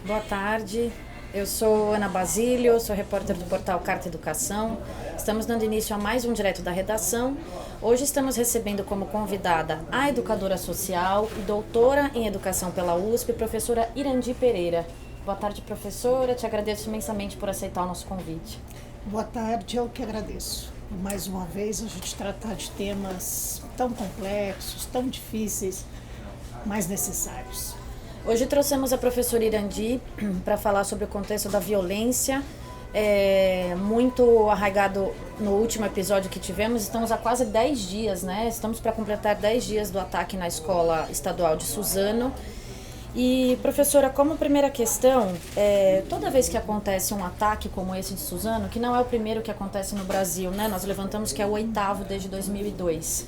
Boa tarde, eu sou Ana Basílio, sou repórter do portal Carta Educação. Estamos dando início a mais um Direto da Redação. Hoje estamos recebendo como convidada a educadora social e doutora em educação pela USP, professora Irandi Pereira. Boa tarde, professora, te agradeço imensamente por aceitar o nosso convite. Boa tarde, eu que agradeço. Mais uma vez a gente tratar de temas tão complexos, tão difíceis, mas necessários. Hoje trouxemos a professora Irandi para falar sobre o contexto da violência, muito arraigado no último episódio que tivemos. Estamos há quase 10 dias, né? Estamos para completar 10 dias do ataque na escola estadual de Suzano. E, professora, como primeira questão, toda vez que acontece um ataque como esse de Suzano, que não é o primeiro que acontece no Brasil, né? Nós levantamos que é o 8º desde 2002.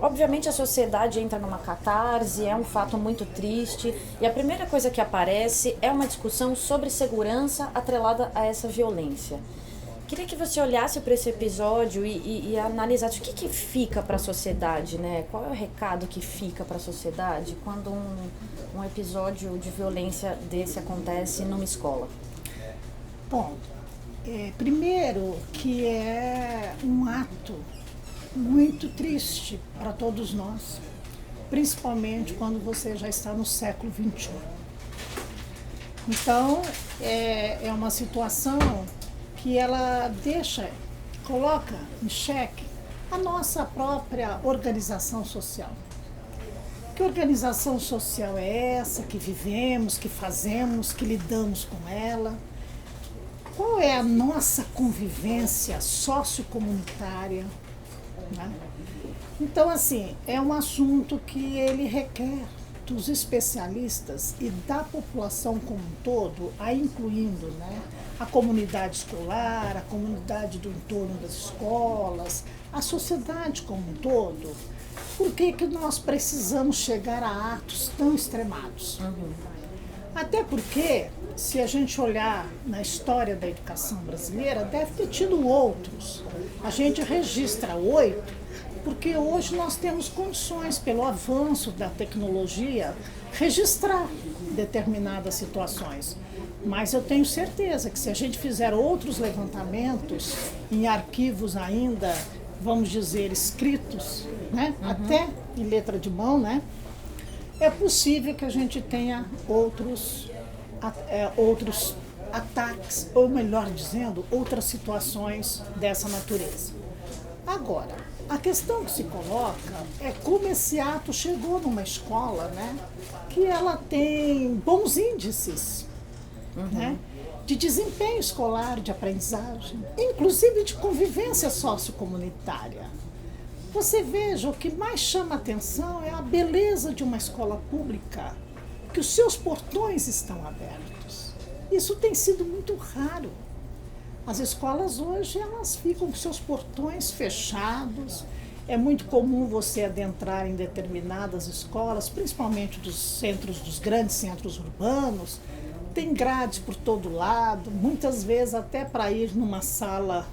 Obviamente a sociedade entra numa catarse, é um fato muito triste, e a primeira coisa que aparece é uma discussão sobre segurança atrelada a essa violência. Queria que você olhasse para esse episódio e analisasse o que fica para a sociedade, né? Qual é o recado que fica para a sociedade quando um episódio de violência desse acontece numa escola? Bom, primeiro que é um ato muito triste para todos nós, principalmente quando você já está no século XXI. Então, é uma situação que ela coloca em xeque a nossa própria organização social. Que organização social é essa que vivemos, que fazemos, que lidamos com ela? Qual é a nossa convivência sociocomunitária? Né? Então, assim, é um assunto que ele requer dos especialistas e da população como um todo, incluindo, né, a comunidade escolar, a comunidade do entorno das escolas, a sociedade como um todo. Por que nós precisamos chegar a atos tão extremados? Até porque, se a gente olhar na história da educação brasileira, deve ter tido outros. A gente registra 8, porque hoje nós temos condições, pelo avanço da tecnologia, registrar determinadas situações. Mas eu tenho certeza que se a gente fizer outros levantamentos em arquivos ainda, vamos dizer, escritos, né? Até em letra de mão, né? É possível que a gente tenha outros ataques, ou melhor dizendo, outras situações dessa natureza. Agora, a questão que se coloca é como esse ato chegou numa escola, né, que ela tem bons índices, né, de desempenho escolar, de aprendizagem, inclusive de convivência sociocomunitária. Você veja, o que mais chama atenção é a beleza de uma escola pública, que os seus portões estão abertos. Isso tem sido muito raro. As escolas hoje, elas ficam com seus portões fechados. É muito comum você adentrar em determinadas escolas, principalmente dos grandes centros urbanos. Tem grades por todo lado, muitas vezes até para ir numa sala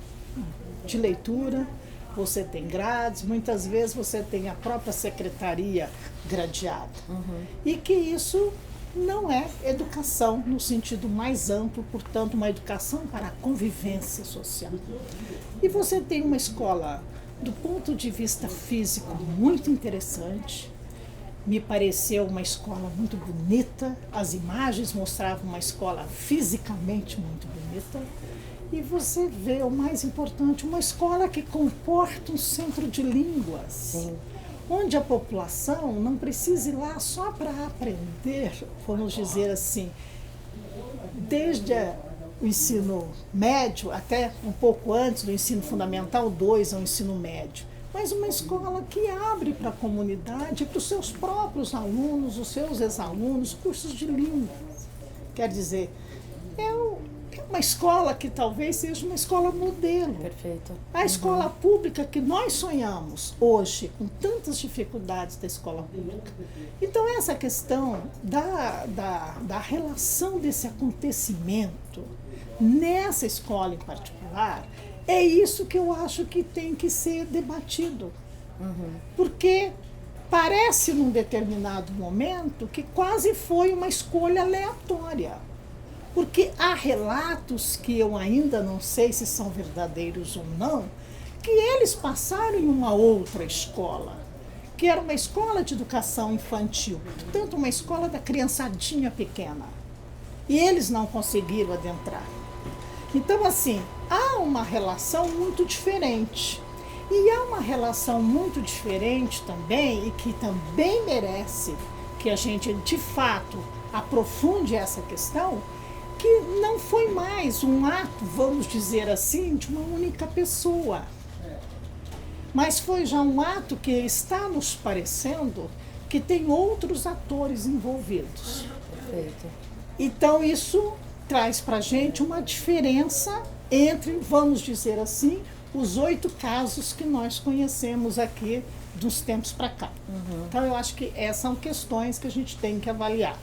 de leitura, você tem grades, muitas vezes você tem a própria secretaria gradeada. E que isso não é educação no sentido mais amplo, portanto, uma educação para a convivência social. E você tem uma escola, do ponto de vista físico, muito interessante. Me pareceu uma escola muito bonita, as imagens mostravam uma escola fisicamente muito bonita. E você vê, o mais importante, uma escola que comporta um centro de línguas. Sim. Onde a população não precisa ir lá só para aprender, vamos dizer assim, desde o ensino médio até um pouco antes do ensino fundamental 2 ao ensino médio, mas uma escola que abre para a comunidade, para os seus próprios alunos, os seus ex-alunos, cursos de línguas. Quer dizer, é uma escola que talvez seja uma escola modelo. Perfeito. A escola pública que nós sonhamos hoje, com tantas dificuldades da escola pública. Então, essa questão da relação desse acontecimento nessa escola em particular, é isso que eu acho que tem que ser debatido. Porque parece num determinado momento que quase foi uma escolha aleatória. Porque há relatos que eu ainda não sei se são verdadeiros ou não, que eles passaram em uma outra escola, que era uma escola de educação infantil, portanto uma escola da criançadinha pequena. E eles não conseguiram adentrar. Então, assim, há uma relação muito diferente. E há uma relação muito diferente também, e que também merece que a gente, de fato, aprofunde essa questão, que não foi mais um ato, vamos dizer assim, de uma única pessoa. Mas foi já um ato que está nos parecendo que tem outros atores envolvidos. Perfeito. Então isso traz para a gente uma diferença entre, vamos dizer assim, os 8 casos que nós conhecemos aqui dos tempos para cá. Então eu acho que essas são questões que a gente tem que avaliar.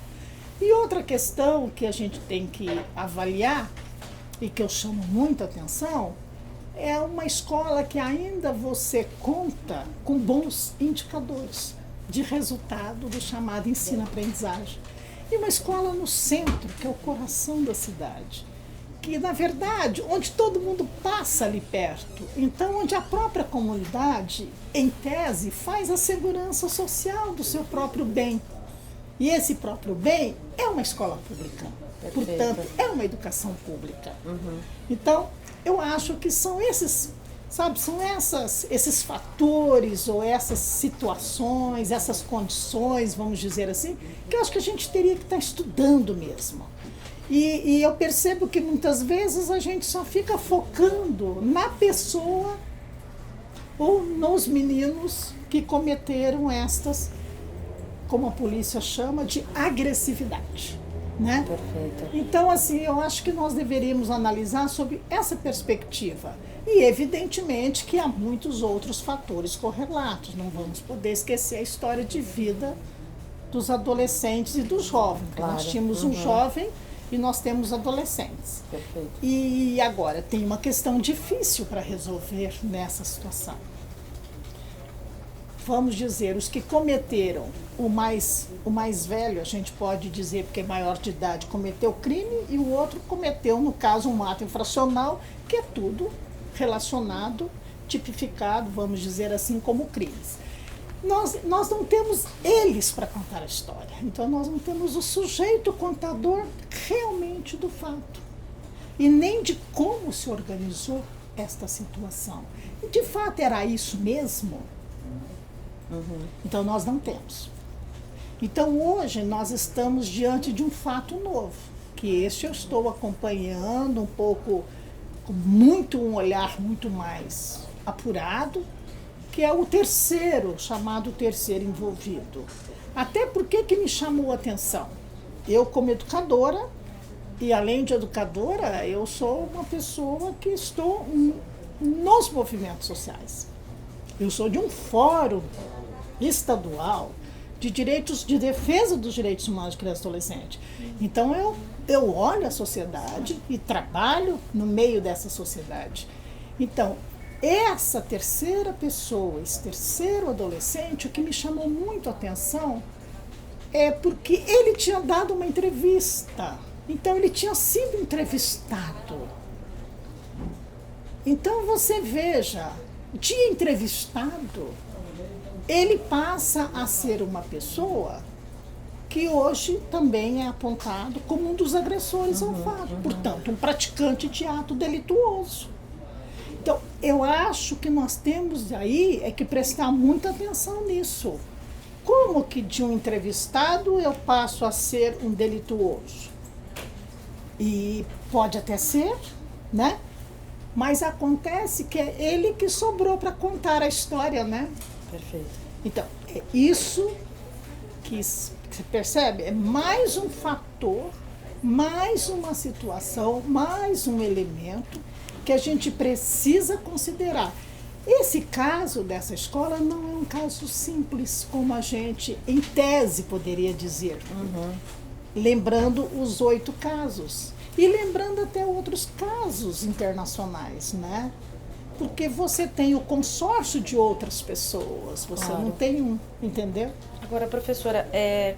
E outra questão que a gente tem que avaliar, e que eu chamo muita atenção, é uma escola que ainda você conta com bons indicadores de resultado do chamado ensino-aprendizagem. E uma escola no centro, que é o coração da cidade, que na verdade, onde todo mundo passa ali perto, então onde a própria comunidade, em tese, faz a segurança social do seu próprio bem. E esse próprio bem é uma escola pública, portanto, é uma educação pública. Então, eu acho que são esses, sabe, esses fatores ou essas situações, essas condições, vamos dizer assim, que eu acho que a gente teria que estar estudando mesmo. E eu percebo que muitas vezes a gente só fica focando na pessoa ou nos meninos que cometeram estas, como a polícia chama, de agressividade, né? Perfeito. Então, assim, eu acho que nós deveríamos analisar sob essa perspectiva. E, evidentemente, que há muitos outros fatores correlatos. Não vamos poder esquecer a história de vida dos adolescentes e dos jovens. Claro. Nós tínhamos um jovem e nós temos adolescentes. Perfeito. E agora, tem uma questão difícil para resolver nessa situação. Vamos dizer, os que cometeram, o mais velho, a gente pode dizer, porque é maior de idade, cometeu o crime, e o outro cometeu, no caso, um ato infracional, que é tudo relacionado, tipificado, vamos dizer assim, como crimes. Nós não temos eles para contar a história, então nós não temos o sujeito contador realmente do fato, e nem de como se organizou esta situação. E, de fato, era isso mesmo? Então nós não temos. Então hoje nós estamos diante de um fato novo, que este eu estou acompanhando um pouco, com um olhar muito mais apurado, que é o terceiro, chamado terceiro envolvido. Até porque que me chamou a atenção? Eu, como educadora, e além de educadora, eu sou uma pessoa que estou nos movimentos sociais. Eu sou de um fórum estadual de direitos, de defesa dos direitos humanos de criança e adolescente. Então eu olho a sociedade e trabalho no meio dessa sociedade. Então, essa terceira pessoa, esse terceiro adolescente, o que me chamou muito a atenção é porque ele tinha dado uma entrevista. Então, ele tinha sido entrevistado. Então, você veja, de entrevistado, ele passa a ser uma pessoa que hoje também é apontado como um dos agressores ao fato. Portanto, um praticante de ato delituoso. Então, eu acho que nós temos aí é que prestar muita atenção nisso. Como que de um entrevistado eu passo a ser um delituoso? E pode até ser, né? Mas acontece que é ele que sobrou para contar a história, né? Perfeito. Então, é isso que você percebe? É mais um fator, mais uma situação, mais um elemento que a gente precisa considerar. Esse caso dessa escola não é um caso simples, como a gente, em tese, poderia dizer. Lembrando os 8 casos. E lembrando até outros casos internacionais, né? porque você tem o consórcio de outras pessoas, você não tem um, entendeu? Agora, professora,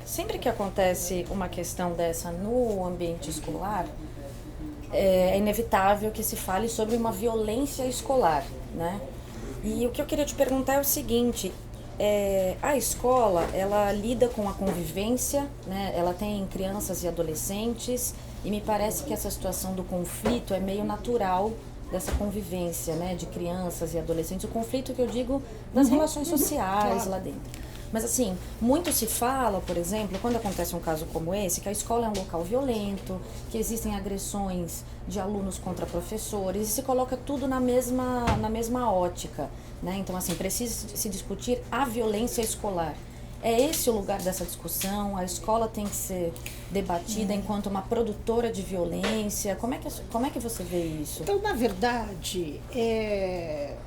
sempre que acontece uma questão dessa no ambiente escolar, é inevitável que se fale sobre uma violência escolar, né? E o que eu queria te perguntar é o seguinte, a escola, ela lida com a convivência, né? Ela tem crianças e adolescentes, e me parece que essa situação do conflito é meio natural dessa convivência, né? De crianças e adolescentes. O conflito que eu digo das relações sociais lá dentro. Mas assim, muito se fala, por exemplo, quando acontece um caso como esse, que a escola é um local violento, que existem agressões de alunos contra professores, e se coloca tudo na mesma ótica, né? Então, assim, precisa se discutir a violência escolar. É esse o lugar dessa discussão? A escola tem que ser debatida enquanto uma produtora de violência? Como é que você vê isso? Então, na verdade,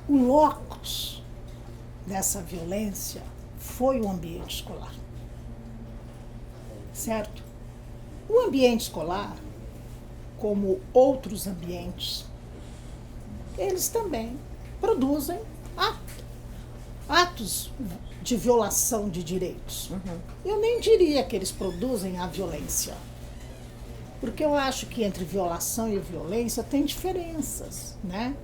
o locus dessa violência foi o ambiente escolar, certo? O ambiente escolar, como outros ambientes, eles também produzem atos de violação de direitos. Eu nem diria que eles produzem a violência, porque eu acho que entre violação e violência tem diferenças, né?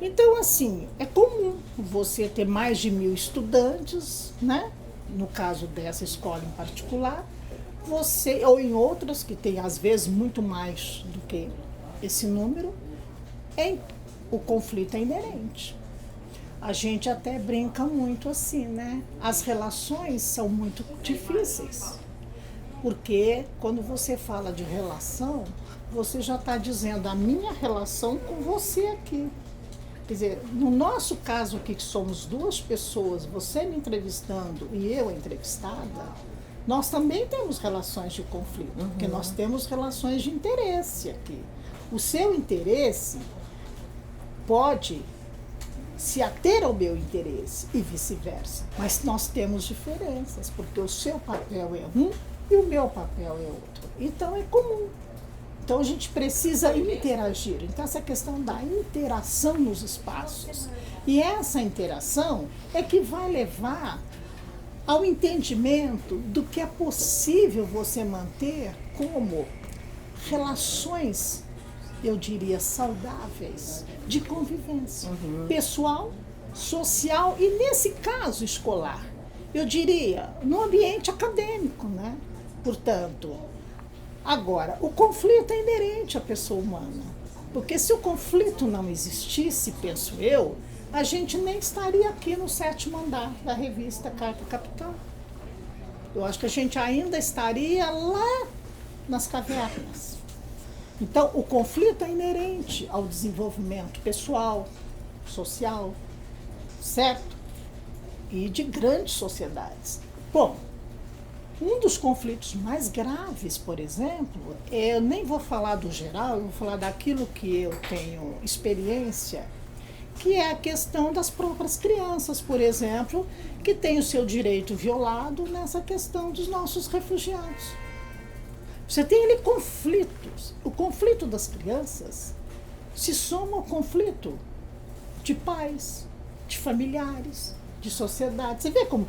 Então, assim, é comum você ter mais de 1.000 estudantes, né? No caso dessa escola em particular, ou em outras que tem às vezes muito mais do que esse número, o conflito é inerente. A gente até brinca muito assim, né? As relações são muito difíceis, porque quando você fala de relação, você já está dizendo a minha relação com você aqui. Quer dizer, no nosso caso aqui, que somos duas pessoas, você me entrevistando e eu entrevistada, nós também temos relações de conflito, porque nós temos relações de interesse aqui. O seu interesse pode se ater ao meu interesse e vice-versa, mas nós temos diferenças, porque o seu papel é um e o meu papel é outro. Então é comum. Então a gente precisa interagir. Então essa questão da interação nos espaços. E essa interação é que vai levar ao entendimento do que é possível você manter como relações, eu diria, saudáveis de convivência pessoal, social e, nesse caso, escolar. Eu diria, no ambiente acadêmico, né? Portanto, agora, o conflito é inerente à pessoa humana, porque se o conflito não existisse, penso eu, a gente nem estaria aqui no 7º andar da revista Carta Capital. Eu acho que a gente ainda estaria lá nas cavernas. Então, o conflito é inerente ao desenvolvimento pessoal, social, certo? E de grandes sociedades. Bom, um dos conflitos mais graves, por exemplo, eu nem vou falar do geral, eu vou falar daquilo que eu tenho experiência, que é a questão das próprias crianças, por exemplo, que têm o seu direito violado nessa questão dos nossos refugiados. Você tem ali conflitos. O conflito das crianças se soma ao conflito de pais, de familiares, de sociedade. Você vê como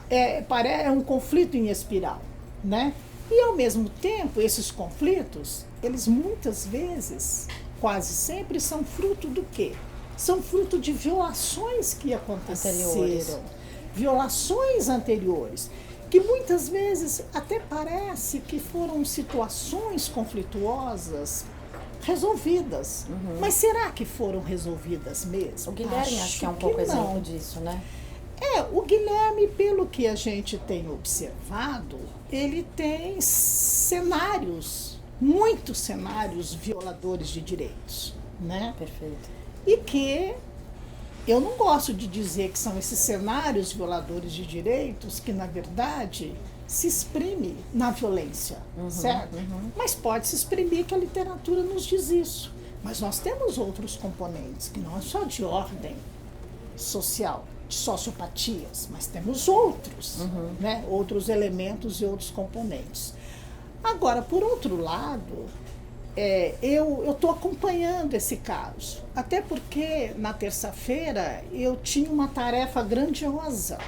é um conflito em espiral, né? E, ao mesmo tempo, esses conflitos, eles muitas vezes, quase sempre, são fruto do quê? São fruto de violações que aconteceram. Violações anteriores, que muitas vezes até parece que foram situações conflituosas resolvidas. Mas será que foram resolvidas mesmo? O Guilherme acho que é um pouco exemplo disso, né? O Guilherme, pelo que a gente tem observado, ele tem cenários, muitos cenários violadores de direitos, né? Perfeito. E que eu não gosto de dizer que são esses cenários violadores de direitos que, na verdade, se exprime na violência, certo? Mas pode se exprimir, que a literatura nos diz isso. Mas nós temos outros componentes, que não é só de ordem social, de sociopatias, mas temos outros, né? Outros elementos e outros componentes. Agora, por outro lado, eu estou acompanhando esse caso, até porque na terça-feira eu tinha uma tarefa grandiosa,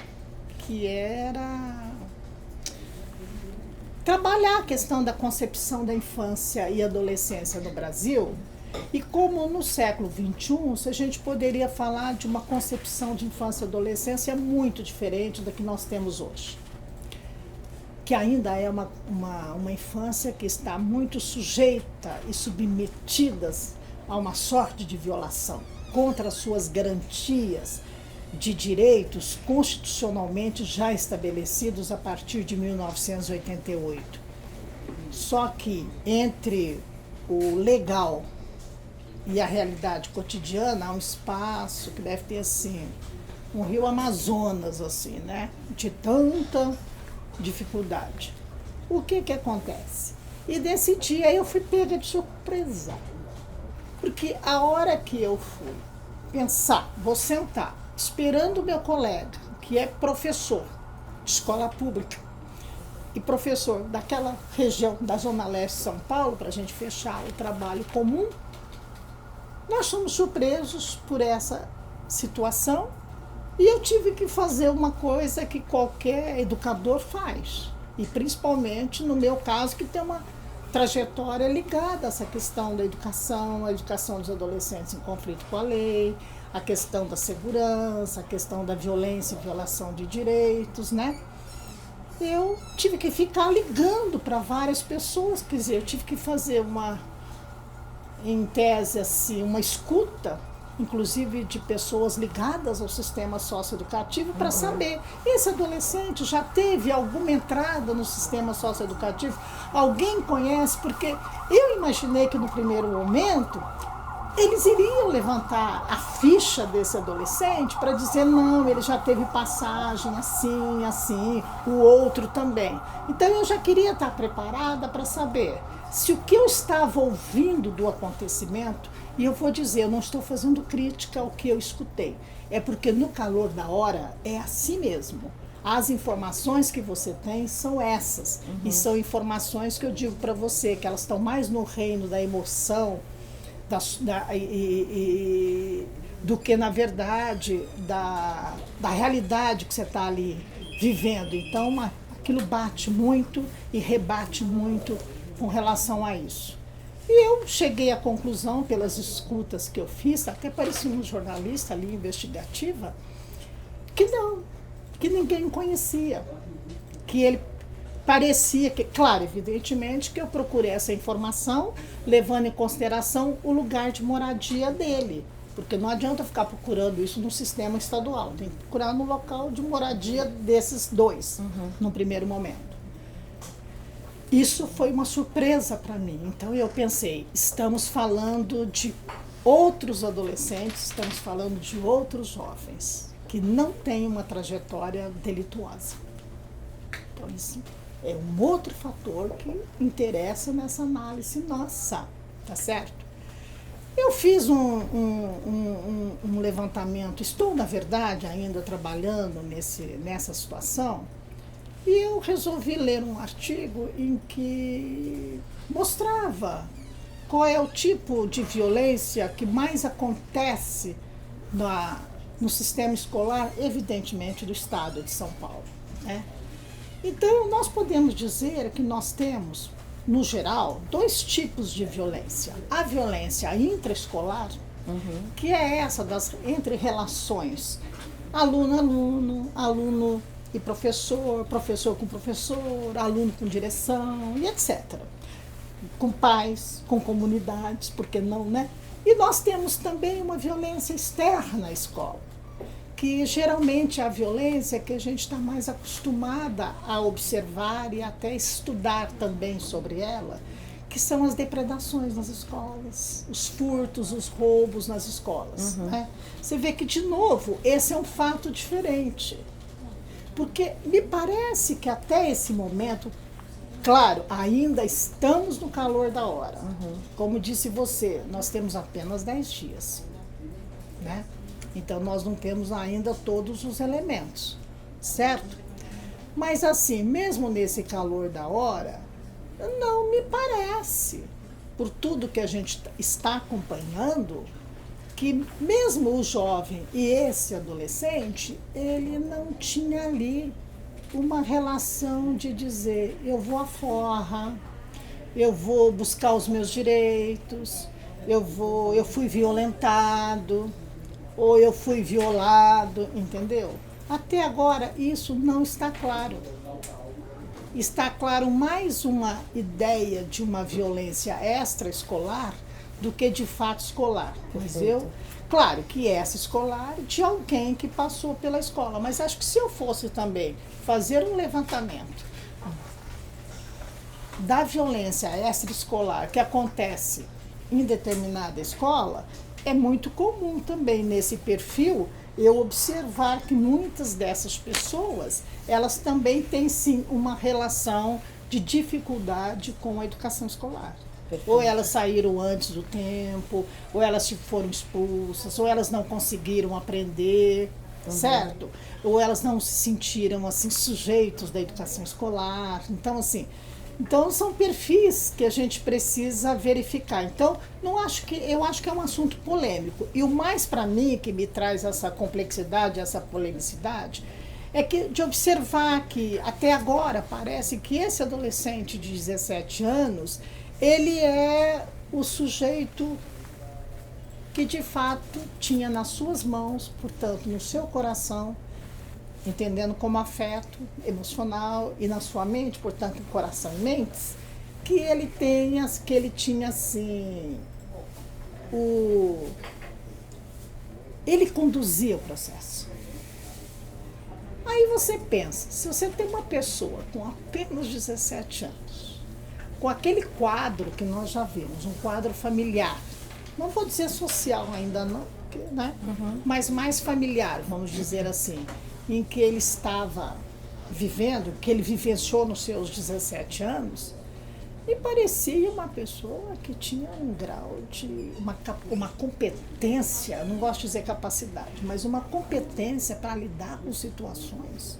que era trabalhar a questão da concepção da infância e adolescência no Brasil, e como no século XXI, a gente poderia falar de uma concepção de infância e adolescência muito diferente da que nós temos hoje, que ainda é uma infância que está muito sujeita e submetida a uma sorte de violação contra as suas garantias de direitos constitucionalmente já estabelecidos a partir de 1988. Só que entre o legal e a realidade cotidiana há um espaço que deve ter assim, um rio Amazonas, assim, né? De tanta dificuldade. O que acontece? E desse dia eu fui pega de surpresa. Porque a hora que eu fui pensar, vou sentar, esperando o meu colega, que é professor de escola pública e professor daquela região da Zona Leste de São Paulo, para a gente fechar o trabalho comum, nós fomos surpresos por essa situação. E eu tive que fazer uma coisa que qualquer educador faz, e principalmente no meu caso, que tem uma trajetória ligada a essa questão da educação, a educação dos adolescentes em conflito com a lei, a questão da segurança, a questão da violência e violação de direitos, né? Eu tive que ficar ligando para várias pessoas, quer dizer, eu tive que fazer em tese, assim, uma escuta, inclusive de pessoas ligadas ao sistema socioeducativo, para saber, esse adolescente já teve alguma entrada no sistema socioeducativo? Alguém conhece? Porque eu imaginei que no primeiro momento eles iriam levantar a ficha desse adolescente para dizer, não, ele já teve passagem assim, assim, o outro também. Então eu já queria estar preparada para saber se o que eu estava ouvindo do acontecimento, e eu vou dizer, eu não estou fazendo crítica ao que eu escutei, é porque no calor da hora é assim mesmo. As informações que você tem são essas, e são informações que eu digo para você, que elas estão mais no reino da emoção, do que, na verdade, da realidade que você está ali vivendo. Então, aquilo bate muito e rebate muito com relação a isso. E eu cheguei à conclusão, pelas escutas que eu fiz, até parecia um jornalista ali, investigativa, que não, que ninguém conhecia, que ele parecia que, claro, evidentemente, que eu procurei essa informação levando em consideração o lugar de moradia dele, porque não adianta ficar procurando isso no sistema estadual, tem que procurar no local de moradia desses dois, no primeiro momento. Isso foi uma surpresa para mim, então eu pensei, estamos falando de outros adolescentes, estamos falando de outros jovens que não têm uma trajetória delituosa. Então isso é um outro fator que interessa nessa análise nossa, tá certo? Eu fiz um levantamento, estou, na verdade, ainda trabalhando nessa situação, e eu resolvi ler um artigo em que mostrava qual é o tipo de violência que mais acontece no sistema escolar, evidentemente, do estado de São Paulo, né? Então, nós podemos dizer que nós temos, no geral, dois tipos de violência. A violência intraescolar, que é essa entre relações aluno-aluno, aluno e professor, professor com professor, aluno com direção e etc. Com pais, com comunidades, por que não, né? E nós temos também uma violência externa à escola, que geralmente é a violência que a gente está mais acostumada a observar e até estudar também sobre ela, que são as depredações nas escolas, os furtos, os roubos nas escolas. Né? Você vê que, de novo, esse é um fato diferente. Porque me parece que até esse momento, claro, ainda estamos no calor da hora. Como disse você, nós temos apenas 10 dias. Né? Então, nós não temos ainda todos os elementos, certo? Mas assim, mesmo nesse calor da hora, não me parece por tudo que a gente está acompanhando, que mesmo o jovem e esse adolescente, ele não tinha ali uma relação de dizer, eu vou à forra, eu vou buscar os meus direitos, eu fui violentado, ou eu fui violado, entendeu? Até agora isso não está claro. Está claro mais uma ideia de uma violência extraescolar do que de fato escolar, entendeu? Claro que essa escolar de alguém que passou pela escola, mas acho que se eu fosse também fazer um levantamento da violência extraescolar que acontece em determinada escola, é muito comum também nesse perfil eu observar que muitas dessas pessoas, elas também têm sim uma relação de dificuldade com a educação escolar. Perfeito. Ou elas saíram antes do tempo, ou elas foram expulsas, ou elas não conseguiram aprender, certo? Ou elas não se sentiram assim sujeitos da educação escolar. Então, assim, são perfis que a gente precisa verificar. Então, eu acho que é um assunto polêmico. E o mais para mim que me traz essa complexidade, essa polemicidade, é que de observar que até agora parece que esse adolescente de 17 anos, ele é o sujeito que de fato tinha nas suas mãos, portanto, no seu coração, entendendo como afeto emocional e na sua mente, portanto, coração e mentes, que ele tinha assim, ele conduzia o processo. Aí você pensa, se você tem uma pessoa com apenas 17 anos, com aquele quadro que nós já vimos, um quadro familiar, não vou dizer social ainda não, né? Mas mais familiar, vamos dizer assim, em que ele estava vivendo, que ele vivenciou nos seus 17 anos, me parecia uma pessoa que tinha um grau de uma competência, não gosto de dizer capacidade, mas uma competência para lidar com situações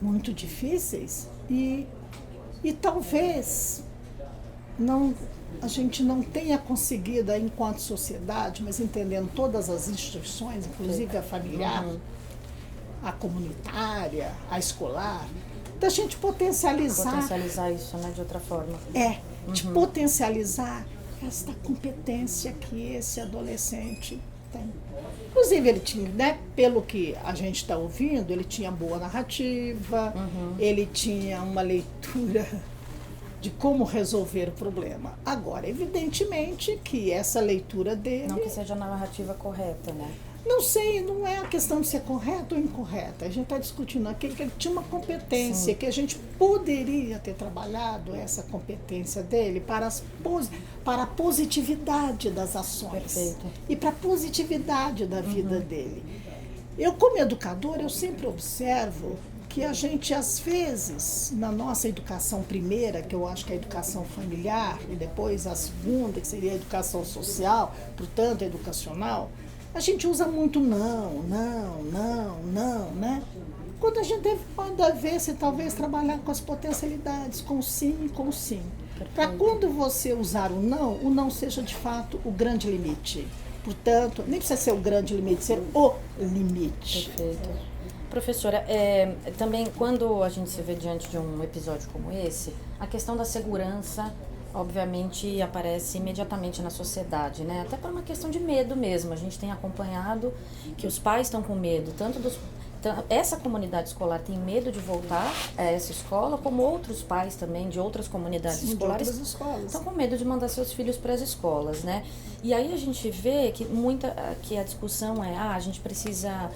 muito difíceis e talvez a gente não tenha conseguido, enquanto sociedade, mas entendendo todas as instituições, inclusive a familiar, a comunitária, a escolar, da gente potencializar. Potencializar isso, né, de outra forma. De potencializar esta competência que esse adolescente tem. Inclusive, ele tinha, né, pelo que a gente está ouvindo, ele tinha boa narrativa, ele tinha uma leitura de como resolver o problema. Agora, evidentemente que essa leitura dele... Não que seja a narrativa correta, né? Não sei, não é a questão de ser correta ou incorreta. A gente está discutindo aqui que ele tinha uma competência, que a gente poderia ter trabalhado essa competência dele para a positividade das ações. Perfeito. E para a positividade da vida dele. Eu, como educadora, eu sempre observo que a gente, às vezes, na nossa educação primeira, que eu acho que é a educação familiar, e depois a segunda, que seria a educação social, portanto, educacional, a gente usa muito não, né? Quando a gente deve se talvez trabalhar com as potencialidades, com sim e com sim. Para quando você usar o não seja de fato o grande limite. Portanto, nem precisa ser o grande limite, ser o limite. Perfeito. Professora, também quando a gente se vê diante de um episódio como esse, a questão da segurança obviamente aparece imediatamente na sociedade, né? Até por uma questão de medo mesmo. A gente tem acompanhado que os pais estão com medo, essa comunidade escolar tem medo de voltar a essa escola, como outros pais também de outras comunidades escolares estão com medo de mandar seus filhos para as escolas, né? E aí a gente vê que a discussão a gente precisa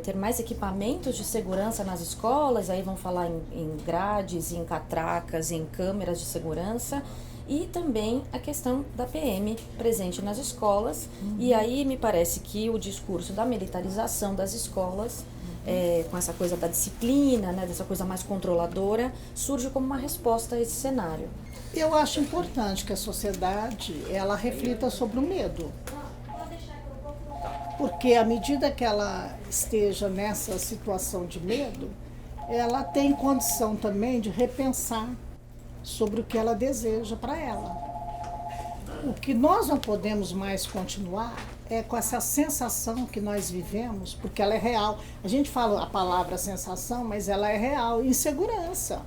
ter mais equipamentos de segurança nas escolas, aí vão falar em grades, em catracas, em câmeras de segurança, e também a questão da PM presente nas escolas. E aí me parece que o discurso da militarização das escolas, com essa coisa da disciplina, né, dessa coisa mais controladora, surge como uma resposta a esse cenário. Eu acho importante que a sociedade ela reflita sobre o medo. Porque à medida que ela esteja nessa situação de medo, ela tem condição também de repensar sobre o que ela deseja para ela. O que nós não podemos mais continuar é com essa sensação que nós vivemos, porque ela é real. A gente fala a palavra sensação, mas ela é real. Insegurança.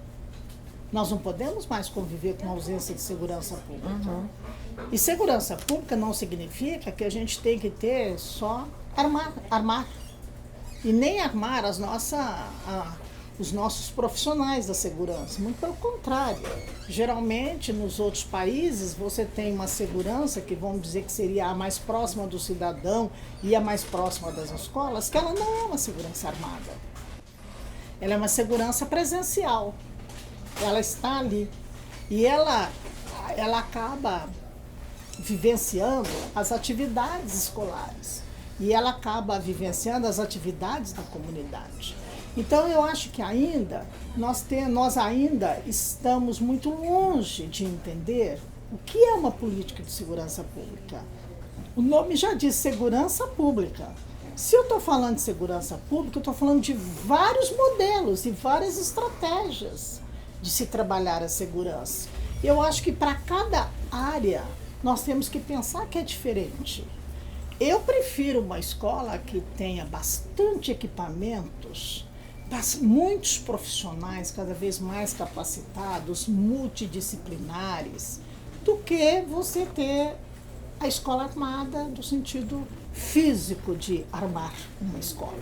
Nós não podemos mais conviver com a ausência de segurança pública. E segurança pública não significa que a gente tem que ter só armar. E nem armar os nossos profissionais da segurança. Muito pelo contrário. Geralmente, nos outros países, você tem uma segurança que vamos dizer que seria a mais próxima do cidadão e a mais próxima das escolas, que ela não é uma segurança armada. Ela é uma segurança presencial. Ela está ali. E ela acaba vivenciando as atividades escolares. E ela acaba vivenciando as atividades da comunidade. Então, eu acho que ainda, nós ainda estamos muito longe de entender o que é uma política de segurança pública. O nome já diz segurança pública. Se eu estou falando de segurança pública, eu estou falando de vários modelos e várias estratégias de se trabalhar a segurança. Eu acho que para cada área, nós temos que pensar que é diferente. Eu prefiro uma escola que tenha bastante equipamentos, muitos profissionais cada vez mais capacitados, multidisciplinares, do que você ter a escola armada no sentido físico de armar uma escola.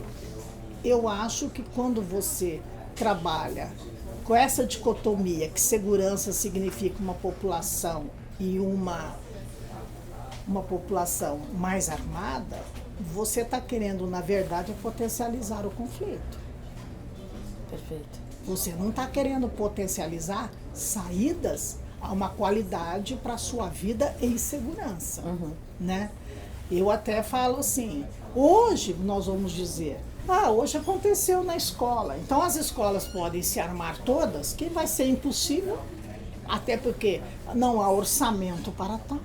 Eu acho que quando você trabalha com essa dicotomia que segurança significa uma população e uma população mais armada, você está querendo, na verdade, potencializar o conflito. Perfeito. Você não está querendo potencializar saídas a uma qualidade para a sua vida em segurança. Né? Eu até falo assim, hoje nós vamos dizer, hoje aconteceu na escola, então as escolas podem se armar todas, que vai ser impossível, até porque não há orçamento para tal.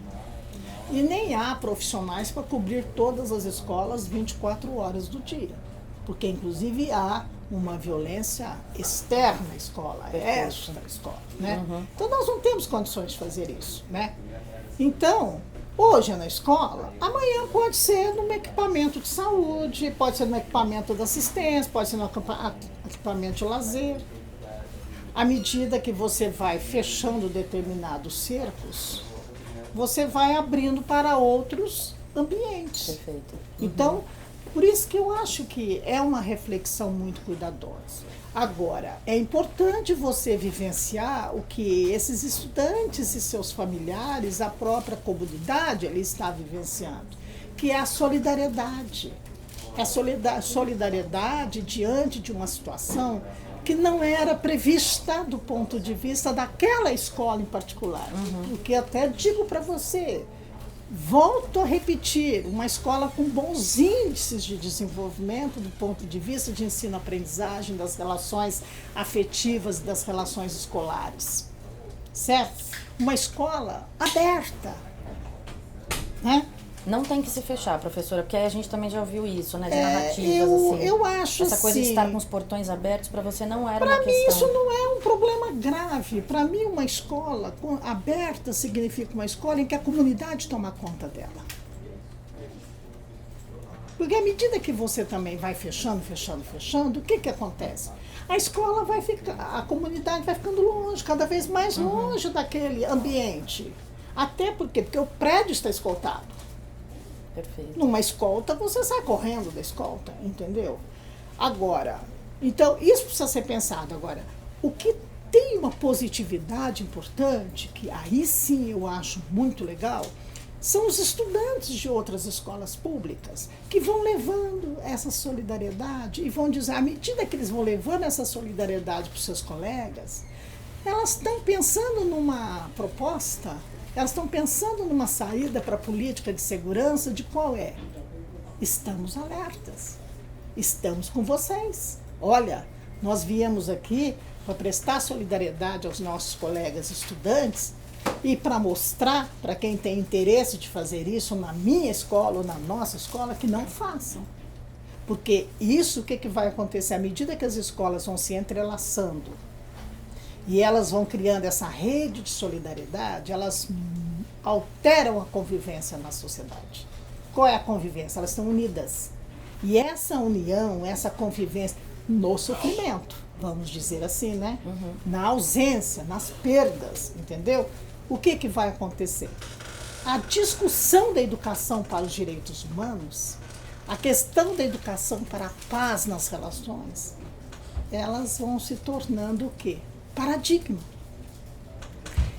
E nem há profissionais para cobrir todas as escolas 24 horas do dia. Porque, inclusive, há uma violência externa à escola, extra à escola. Né? Então, nós não temos condições de fazer isso. Né? Então, hoje é na escola, amanhã pode ser no equipamento de saúde, pode ser no equipamento de assistência, pode ser no equipamento de lazer. À medida que você vai fechando determinados cercos, você vai abrindo para outros ambientes. Perfeito. Então, por isso que eu acho que é uma reflexão muito cuidadosa. Agora, é importante você vivenciar o que esses estudantes e seus familiares, a própria comunidade, ali está vivenciando, que é a solidariedade. É a solidariedade diante de uma situação que não era prevista do ponto de vista daquela escola em particular. Porque até digo para você, volto a repetir, uma escola com bons índices de desenvolvimento do ponto de vista de ensino-aprendizagem, das relações afetivas, das relações escolares. Certo? Uma escola aberta. Né? Não tem que se fechar, professora, porque aí a gente também já ouviu isso, né, de narrativas, assim. Eu acho essa coisa de assim, estar com os portões abertos, para você não era uma para mim questão. isso não é um problema grave. Para mim, uma escola aberta significa uma escola em que a comunidade toma conta dela. Porque à medida que você também vai fechando, o que acontece? A escola vai ficar, a comunidade vai ficando longe, cada vez mais longe daquele ambiente. Até porque o prédio está escoltado. Perfeito. Numa escolta, você sai correndo da escolta, entendeu? Agora, então, isso precisa ser pensado. Agora, o que tem uma positividade importante, que aí sim eu acho muito legal, são os estudantes de outras escolas públicas que vão levando essa solidariedade e vão dizer, à medida que eles vão levando essa solidariedade para os seus colegas, elas estão pensando numa proposta. Elas estão pensando numa saída para a política de segurança de qual é? Estamos alertas. Estamos com vocês. Olha, nós viemos aqui para prestar solidariedade aos nossos colegas estudantes e para mostrar para quem tem interesse de fazer isso na minha escola ou na nossa escola que não façam. Porque isso, o que vai acontecer? À medida que as escolas vão se entrelaçando e elas vão criando essa rede de solidariedade, elas alteram a convivência na sociedade. Qual é a convivência? Elas estão unidas. E essa união, essa convivência no sofrimento, vamos dizer assim, né? Na ausência, nas perdas, entendeu? O que vai acontecer? A discussão da educação para os direitos humanos, a questão da educação para a paz nas relações, elas vão se tornando o quê? Paradigma.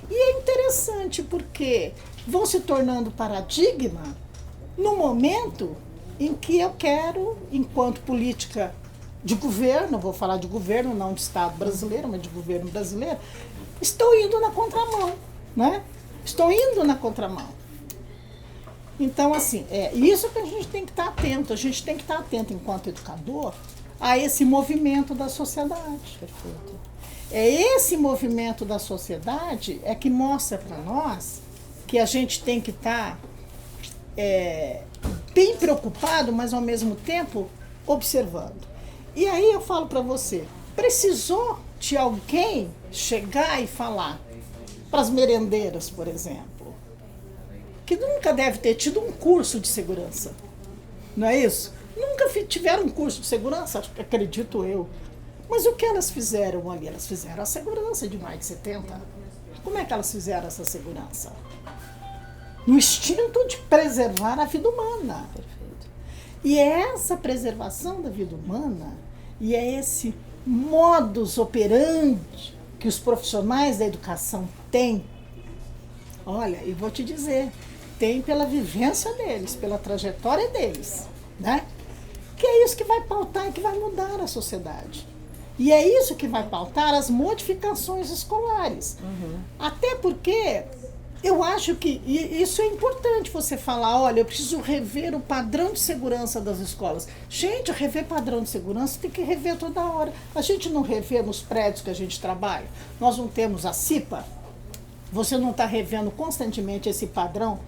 E é interessante porque vão se tornando paradigma no momento em que eu quero, enquanto política de governo, vou falar de governo, não de Estado brasileiro, mas de governo brasileiro, estou indo na contramão, né? Estou indo na contramão. Então, assim, é isso que a gente tem que estar atento. A gente tem que estar atento, enquanto educador, a esse movimento da sociedade. Perfeito. É esse movimento da sociedade é que mostra para nós que a gente tem que estar bem preocupado, mas ao mesmo tempo observando. E aí eu falo para você, precisou de alguém chegar e falar para as merendeiras, por exemplo, que nunca deve ter tido um curso de segurança, não é isso? Nunca tiveram um curso de segurança, acredito eu. Mas o que elas fizeram ali? Elas fizeram a segurança de mais de 70. Como é que elas fizeram essa segurança? No instinto de preservar a vida humana. Perfeito. E é essa preservação da vida humana, e é esse modus operandi que os profissionais da educação têm. Olha, e vou te dizer, tem pela vivência deles, pela trajetória deles, né? Que é isso que vai pautar e que vai mudar a sociedade. E é isso que vai pautar as modificações escolares. Até porque eu acho que isso é importante você falar, olha, eu preciso rever o padrão de segurança das escolas. Gente, rever padrão de segurança tem que rever toda hora. A gente não revê nos prédios que a gente trabalha. Nós não temos a CIPA. Você não está revendo constantemente esse padrão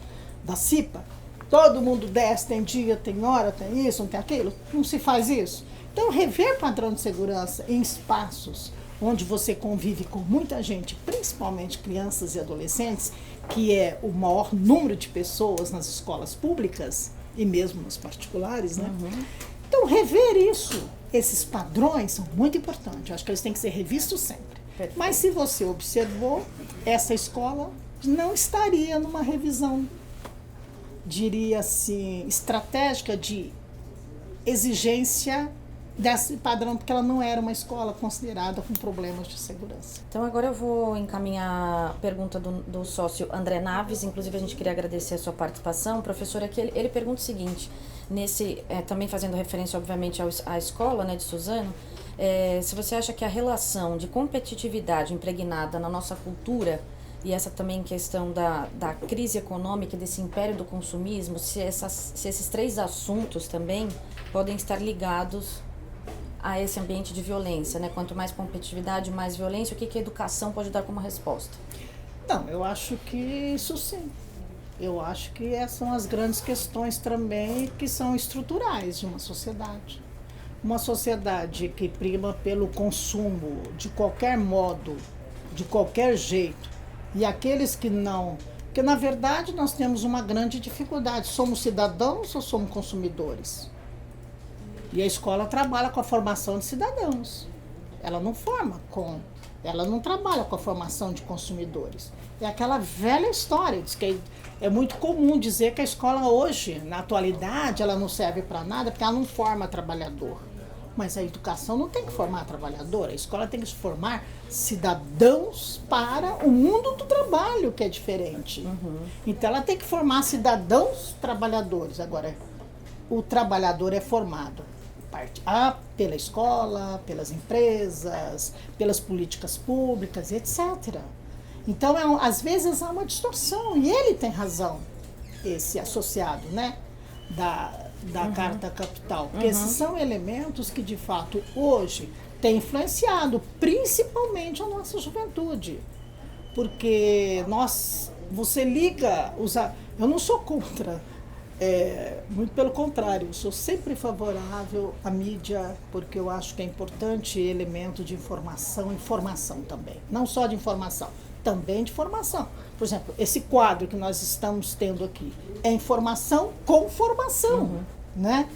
da CIPA? Todo mundo desce, tem dia, tem hora, tem isso, não tem aquilo. Não se faz isso. Então, rever padrão de segurança em espaços onde você convive com muita gente, principalmente crianças e adolescentes, que é o maior número de pessoas nas escolas públicas e mesmo nas particulares, né? Então, rever isso, esses padrões são muito importantes. Eu acho que eles têm que ser revistos sempre. Perfeito. Mas se você observou, essa escola não estaria numa revisão, diria assim, estratégica de exigência desse padrão, porque ela não era uma escola considerada com problemas de segurança. Então agora eu vou encaminhar a pergunta do sócio André Naves, inclusive a gente queria agradecer a sua participação. Professor, aqui ele pergunta o seguinte, também fazendo referência obviamente à escola, né, de Suzano, se você acha que a relação de competitividade impregnada na nossa cultura e essa também questão da crise econômica, desse império do consumismo, se esses três assuntos também podem estar ligados a esse ambiente de violência, né? Quanto mais competitividade, mais violência, o que a educação pode dar como resposta? Não, eu acho que isso sim. Eu acho que essas são as grandes questões também que são estruturais de uma sociedade. Uma sociedade que prima pelo consumo de qualquer modo, de qualquer jeito, e aqueles que não... Porque, na verdade, nós temos uma grande dificuldade. Somos cidadãos ou somos consumidores? E a escola trabalha com a formação de cidadãos. Ela não trabalha com a formação de consumidores. É aquela velha história, diz que é muito comum dizer que a escola hoje, na atualidade, ela não serve para nada porque ela não forma trabalhador. Mas a educação não tem que formar trabalhador, a escola tem que formar cidadãos para o mundo do trabalho, que é diferente. Então ela tem que formar cidadãos trabalhadores. Agora, o trabalhador é formado pela escola, pelas empresas, pelas políticas públicas, etc. Então, às vezes há uma distorção, e ele tem razão, esse associado, né, da Carta Capital, porque esses são elementos que, de fato, hoje têm influenciado principalmente a nossa juventude, porque você liga, eu não sou contra Muito pelo contrário, eu sou sempre favorável à mídia, porque eu acho que é importante elemento de informação também. Não só de informação, também de formação. Por exemplo, esse quadro que nós estamos tendo aqui é informação com formação, né?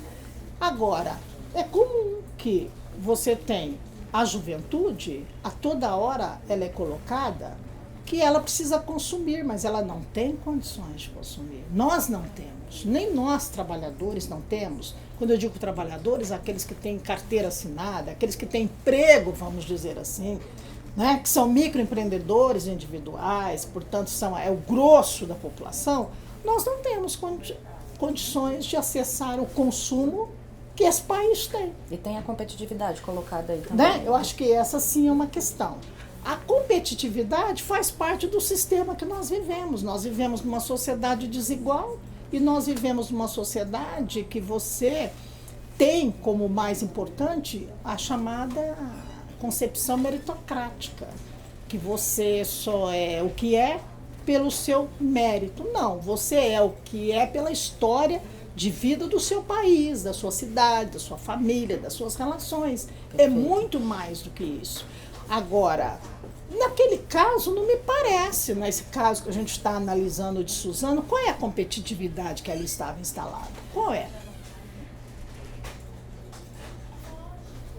Agora, é comum que você tem a juventude, a toda hora ela é colocada que ela precisa consumir, mas ela não tem condições de consumir. Nós não temos, nem nós trabalhadores não temos. Quando eu digo trabalhadores, aqueles que têm carteira assinada, aqueles que têm emprego, vamos dizer assim, né, que são microempreendedores individuais, portanto é o grosso da população, nós não temos condições de acessar o consumo que esse país tem. E tem a competitividade colocada aí também. Né? Eu acho que essa sim é uma questão. A competitividade faz parte do sistema que nós vivemos. Nós vivemos numa sociedade desigual e nós vivemos numa sociedade que você tem como mais importante a chamada concepção meritocrática, que você só é o que é pelo seu mérito. Não, você é o que é pela história de vida do seu país, da sua cidade, da sua família, das suas relações. É muito mais do que isso. Agora, naquele caso, não me parece, nesse caso que a gente está analisando de Suzano, qual é a competitividade que ali estava instalada? Qual é?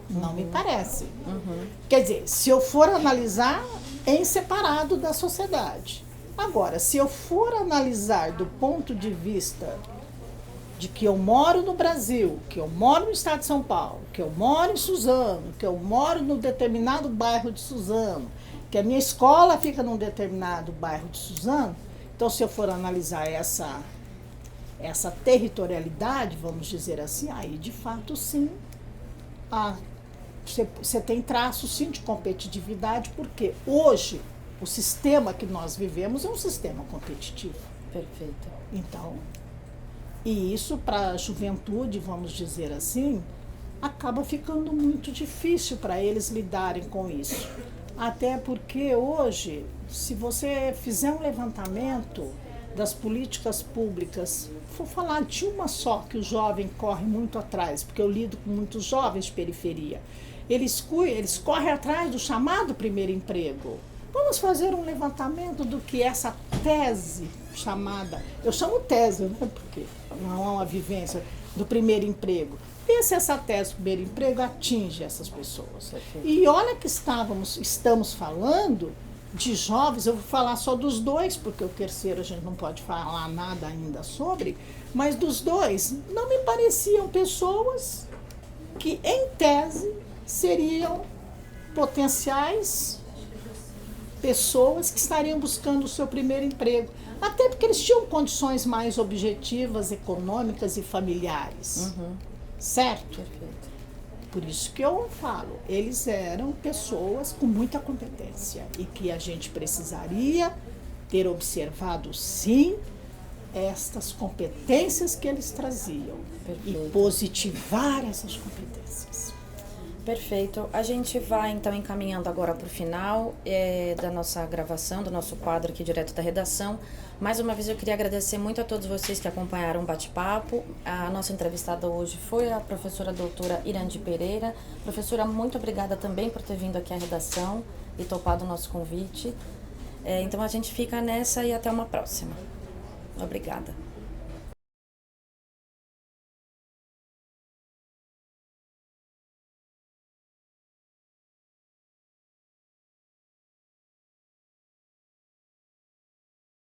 Não me parece. Quer dizer, se eu for analisar em separado da sociedade. Agora, se eu for analisar do ponto de vista de que eu moro no Brasil, que eu moro no estado de São Paulo, que eu moro em Suzano, que eu moro num determinado bairro de Suzano, que a minha escola fica num determinado bairro de Suzano, então se eu for analisar essa territorialidade, vamos dizer assim, aí de fato sim, você tem traço sim de competitividade, porque hoje o sistema que nós vivemos é um sistema competitivo. Perfeito. Então, e isso para a juventude, vamos dizer assim, acaba ficando muito difícil para eles lidarem com isso. Até porque hoje, se você fizer um levantamento das políticas públicas, vou falar de uma só que o jovem corre muito atrás, porque eu lido com muitos jovens de periferia. Eles correm atrás do chamado primeiro emprego. Vamos fazer um levantamento do que essa tese chamada, eu chamo tese, né, porque não é uma vivência do primeiro emprego. Vê se essa tese do primeiro emprego atinge essas pessoas. E olha que estamos falando de jovens, eu vou falar só dos dois, porque o terceiro a gente não pode falar nada ainda sobre, mas dos dois não me pareciam pessoas que, em tese, seriam potenciais pessoas que estariam buscando o seu primeiro emprego. Até porque eles tinham condições mais objetivas, econômicas e familiares. Certo? Perfeito. Por isso que eu falo, eles eram pessoas com muita competência e que a gente precisaria ter observado, sim, estas competências que eles traziam. Perfeito. E positivar essas competências. Perfeito. A gente vai então encaminhando agora para o final da nossa gravação, do nosso quadro aqui direto da redação. Mais uma vez eu queria agradecer muito a todos vocês que acompanharam o bate-papo. A nossa entrevistada hoje foi a professora doutora Irandi Pereira. Professora, muito obrigada também por ter vindo aqui à redação e topado o nosso convite. Então a gente fica nessa e até uma próxima. Obrigada.